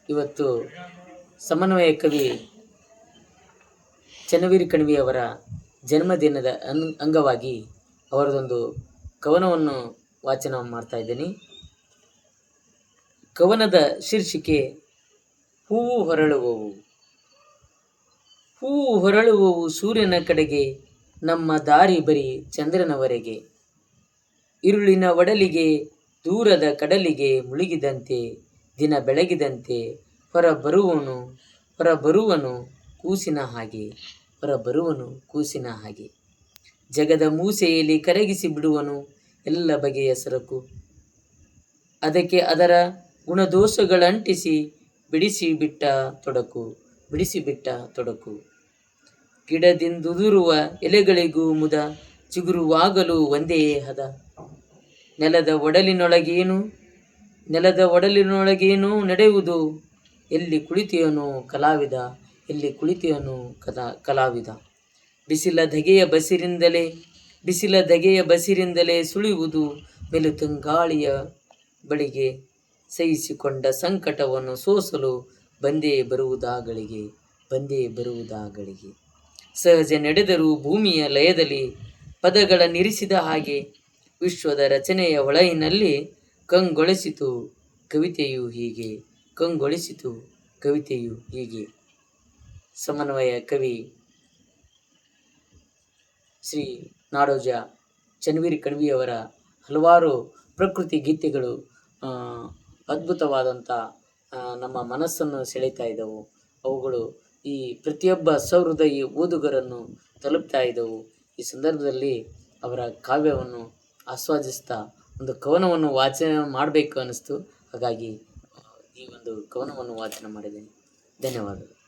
ಇವತ್ತು ಸಮನ್ವಯ ಕವಿ ಚನ್ನವೀರ ಕಣವಿಯವರ ಜನ್ಮದಿನದ ಅಂಗವಾಗಿ ಅವರದೊಂದು ಕವನವನ್ನು ವಾಚನ ಮಾಡ್ತಾ ಇದ್ದೀನಿ. ಕವನದ ಶೀರ್ಷಿಕೆ ಹೂವು ಹೊರಳುವವು. ಹೂವು ಹೊರಳುವವು ಸೂರ್ಯನ ಕಡೆಗೆ, ನಮ್ಮ ದಾರಿ ಬರಿ ಚಂದ್ರನವರೆಗೆ. ഇരുಳಿನ ಒಡಲಿಗೆ ದೂರದ ಕಡಲಿಗೆ ಮುಳುಗಿದಂತೆ, ದಿನ ಬೆಳಗಿದಂತೆ ಹೊರಬರುವನು ಕೂಸಿನ ಹಾಗೆ, ಹೊರಬರುವನು ಕೂಸಿನ ಹಾಗೆ. ಜಗದ ಮೂಸೆಯಲ್ಲಿ ಕರಗಿಸಿ ಬಿಡುವನು ಎಲ್ಲ ಬಗೆಯ ಸರಕು. ಅದಕ್ಕೆ ಅದರ ಗುಣದೋಷಗಳಂಟಿಸಿ ಬಿಡಿಸಿಬಿಟ್ಟ ತೊಡಕು. ಗಿಡದಿಂದುದುರುವ ಎಲೆಗಳಿಗೂ ಮುದ, ಚಿಗುರುವಾಗಲು ಒಂದೇ ಹದ. ನೆಲದ ಒಡಲಿನೊಳಗೇನು ನಡೆಯುವುದು, ಎಲ್ಲಿ ಕುಳಿತಿಯನು ಕಲಾವಿದ. ಬಿಸಿಲ ಧಗೆಯ ಬಸಿರಿಂದಲೇ ಸುಳಿಯುವುದು ಮೆಲುತಂಗಾಳಿಯ ಬಳಿಗೆ. ಸಹಿಸಿಕೊಂಡ ಸಂಕಟವನ್ನು ಸೋಸಲು ಬಂದೇ ಬರುವುದಾಗಳಿಗೆ. ಸಹಜ ನಡೆದರೂ ಭೂಮಿಯ ಲಯದಲ್ಲಿ ಪದಗಳ ನಿರಿಸಿದ ಹಾಗೆ, ವಿಶ್ವದ ರಚನೆಯ ಹೊಳೆಯಿನಲ್ಲಿ ಕಂಗೊಳಿಸಿತು ಕವಿತೆಯು ಹೀಗೆ. ಸಮನ್ವಯ ಕವಿ ಶ್ರೀ ನಾಡೋಜ ಚನ್ನವೀರ ಕಣವಿಯವರ ಹಲವಾರು ಪ್ರಕೃತಿ ಗೀತೆಗಳು ಅದ್ಭುತವಾದಂಥ ನಮ್ಮ ಮನಸ್ಸನ್ನು ಸೆಳೀತಾ ಇದ್ದವು. ಅವುಗಳು ಈ ಪ್ರತಿಯೊಬ್ಬ ಸಹೃದಯಿ ಓದುಗರನ್ನು ತಲುಪ್ತಾ ಇದ್ದವು. ಈ ಸಂದರ್ಭದಲ್ಲಿ ಅವರ ಕಾವ್ಯವನ್ನು ಆಸ್ವಾದಿಸ್ತಾ ಒಂದು ಕವನವನ್ನು ವಾಚನ ಮಾಡಬೇಕು ಅನ್ನಿಸ್ತು. ಹಾಗಾಗಿ ಈ ಒಂದು ಕವನವನ್ನು ವಾಚನ ಮಾಡಿದ್ದೇನೆ. ಧನ್ಯವಾದಗಳು.